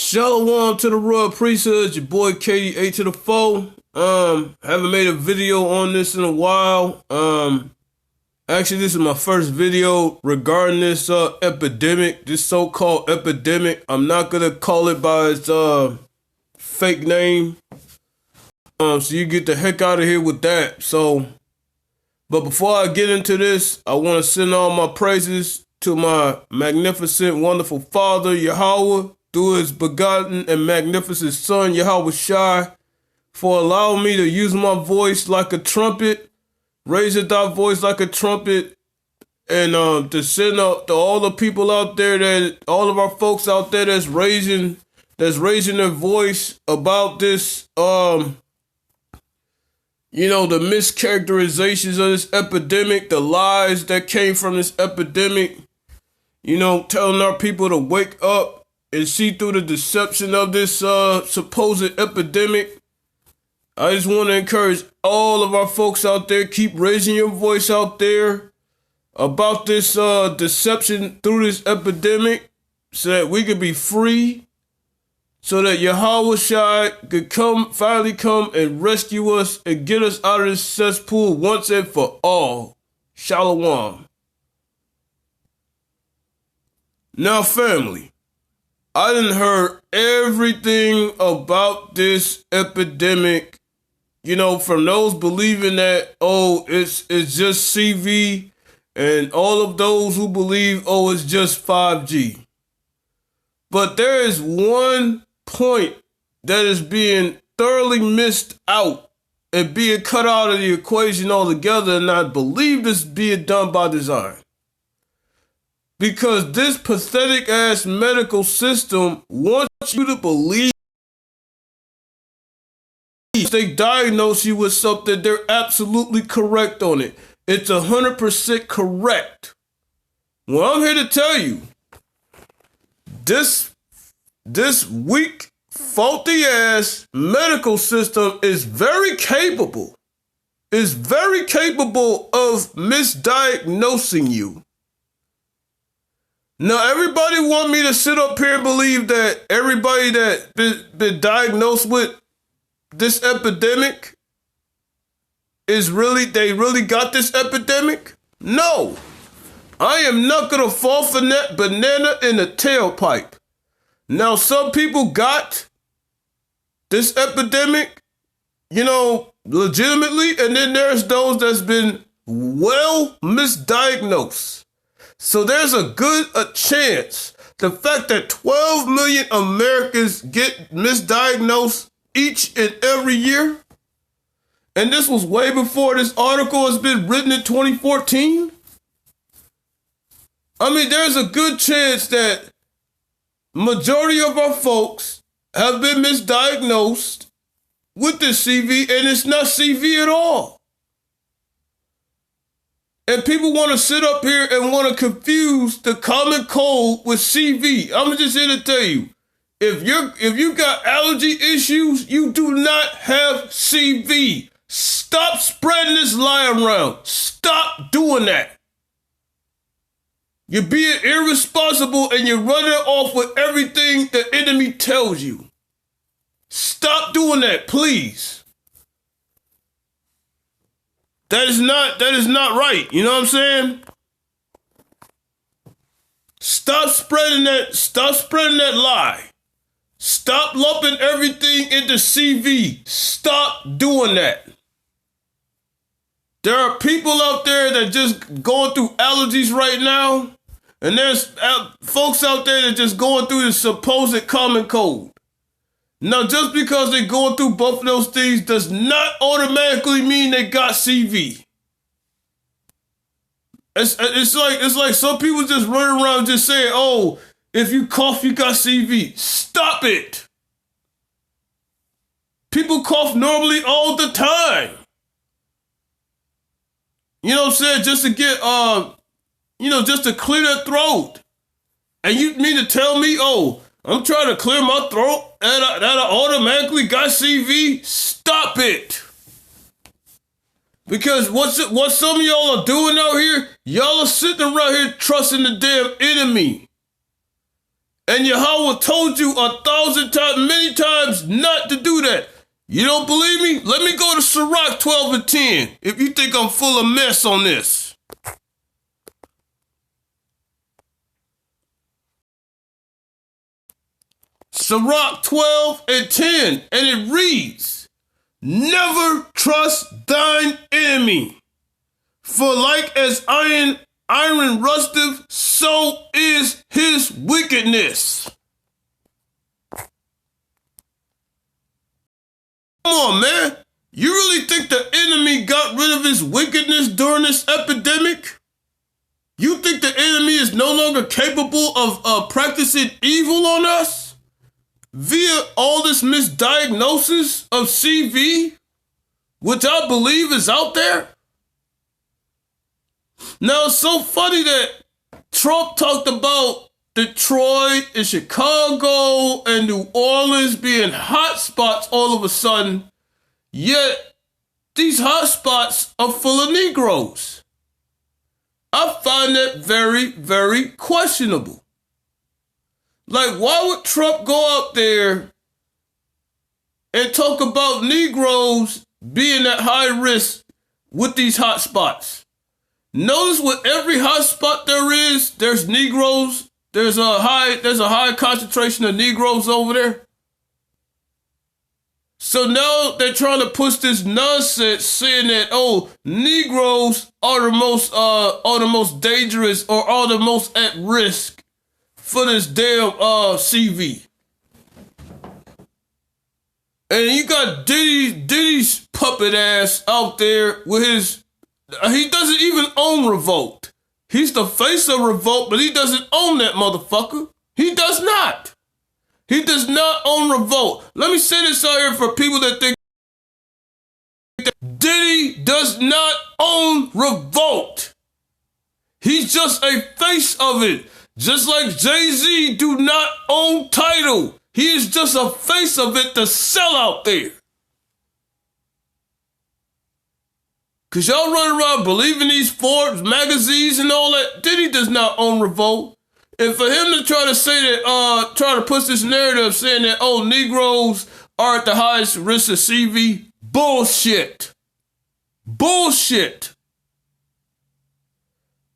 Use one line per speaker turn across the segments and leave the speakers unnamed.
Shalom to the royal priesthood, your boy KD8 to the 4. Haven't made a video on this in a while. Actually, this is my first video regarding this epidemic, this so-called epidemic. I'm not gonna call it by its fake name. So you get the heck out of here with that. But before I get into this, I want to send all my praises to my magnificent, wonderful Father, Yahweh, through his begotten and magnificent Son, Yahweh Shai, for allowing me to use my voice like a trumpet, raise thy voice like a trumpet, and to send out to all the people out there, all of our folks out there that's raising their voice about this, the mischaracterizations of this epidemic, the lies that came from this epidemic, telling our people to wake up and see through the deception of this supposed epidemic. I just want to encourage all of our folks out there, keep raising your voice out there about this deception through this epidemic so that we could be free, so that Yahweh Shai could finally come and rescue us and get us out of this cesspool once and for all. Shalom. Now, family, I done heard everything about this epidemic, from those believing that, it's just CV, and all of those who believe, it's just 5G. But there is one point that is being thoroughly missed out and being cut out of the equation altogether, and I believe this being done by design. Because this pathetic ass medical system wants you to believe if they diagnose you with something, they're absolutely correct on it. It's 100% correct. Well, I'm here to tell you, this weak, faulty ass medical system is very capable. Is very capable of misdiagnosing you. Now, everybody want me to sit up here and believe that everybody that been diagnosed with this epidemic they really got this epidemic? No. I am not going to fall for that banana in the tailpipe. Now, some people got this epidemic, legitimately, and then there's those that's been well misdiagnosed. So there's a chance the fact that 12 million Americans get misdiagnosed each and every year, and this was way before this article has been written in 2014. I mean, there's a good chance that majority of our folks have been misdiagnosed with this CV, and it's not CV at all. And people want to sit up here and want to confuse the common cold with CV. I'm just here to tell you, if you got allergy issues, you do not have CV. Stop spreading this lie around. Stop doing that. You're being irresponsible and you're running off with everything the enemy tells you. Stop doing that, please. That is not right. You know what I'm saying? Stop spreading that lie. Stop lumping everything into CV. Stop doing that. There are people out there that just going through allergies right now, and there's folks out there that just going through the supposed common cold. Now, just because they're going through both of those things does not automatically mean they got CV. It's like some people just running around just saying, if you cough, you got CV. Stop it. People cough normally all the time. You know what I'm saying? Just to get, just to clear their throat. And you mean to tell me, I'm trying to clear my throat and I automatically got CV? Stop it. Because what some of y'all are doing out here, y'all are sitting around here trusting the damn enemy. And Yahweh told you 1,000 times, many times not to do that. You don't believe me? Let me go to Sirach 12 and 10 if you think I'm full of mess on this. Sirach 12 and 10, and it reads, never trust thine enemy, for like as iron rusteth, so is his wickedness. Come on, man. You really think the enemy got rid of his wickedness during this epidemic? You think the enemy is no longer capable of practicing evil on us via all this misdiagnosis of CV, which I believe is out there? Now, it's so funny that Trump talked about Detroit and Chicago and New Orleans being hot spots all of a sudden, yet these hot spots are full of Negroes. I find that very, very questionable. Like, why would Trump go out there and talk about Negroes being at high risk with these hot spots? Notice with every hot spot there is, there's Negroes. There's a high concentration of Negroes over there. So now they're trying to push this nonsense saying that, oh, Negroes are the most dangerous or are the most at risk for this damn CV. And you got Diddy's puppet ass out there with his, he doesn't even own Revolt. He's the face of Revolt, but he doesn't own that motherfucker. He does not. He does not own Revolt. Let me say this out here for people that think that Diddy does not own Revolt. He's just a face of it. Just like Jay-Z do not own Tidal. He is just a face of it to sell out there. Because y'all run around believing these Forbes magazines and all that. Diddy does not own Revolt. And for him to try to say that, try to push this narrative saying that, oh, Negroes are at the highest risk of CV, bullshit. Bullshit.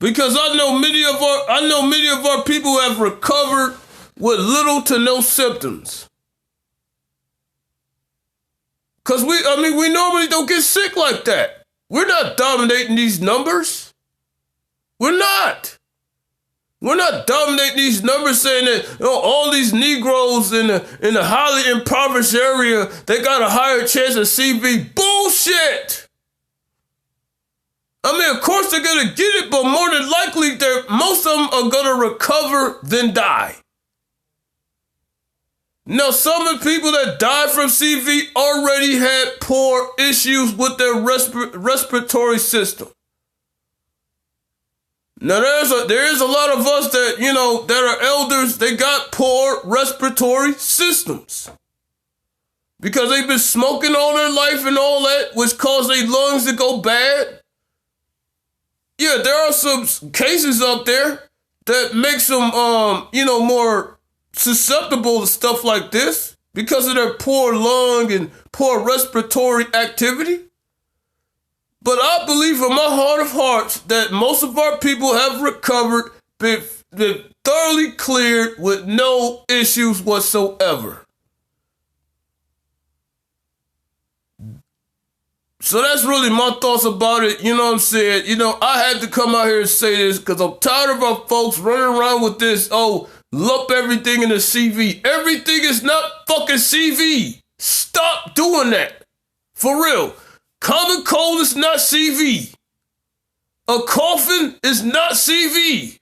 Because I know many of our people have recovered with little to no symptoms. Because we normally don't get sick like that. We're not dominating these numbers. We're not. We're not dominating these numbers saying that all these Negroes in the highly impoverished area, they got a higher chance of CV. Bullshit. I mean, of course they're going to get it, but more than likely, most of them are going to recover than die. Now, some of the people that died from CV already had poor issues with their respiratory system. Now, there is a lot of us that, that are elders, they got poor respiratory systems. Because they've been smoking all their life and all that, which caused their lungs to go bad. Yeah, there are some cases up there that makes them, more susceptible to stuff like this because of their poor lung and poor respiratory activity. But I believe in my heart of hearts that most of our people have recovered, been thoroughly cleared with no issues whatsoever. So that's really my thoughts about it. You know what I'm saying? I had to come out here and say this because I'm tired of our folks running around with this, lump everything in a CV. Everything is not fucking CV. Stop doing that. For real. Common cold is not CV. A coughing is not CV.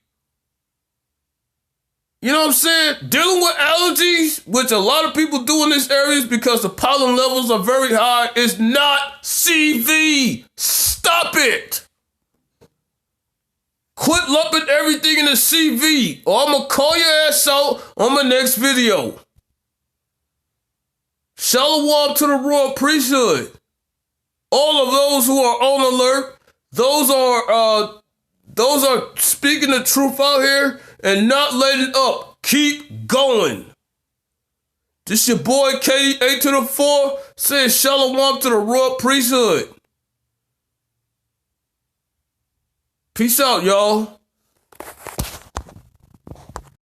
You know what I'm saying? Dealing with allergies, which a lot of people do in these areas because the pollen levels are very high, is not CV. Stop it. Quit lumping everything in the CV, or I'm going to call your ass out on my next video. Shalom to the royal priesthood. All of those who are on alert, those are speaking the truth out here and not letting up. keep going. This your boy K8 to the 4 saying shalom to the royal priesthood. Peace out, y'all.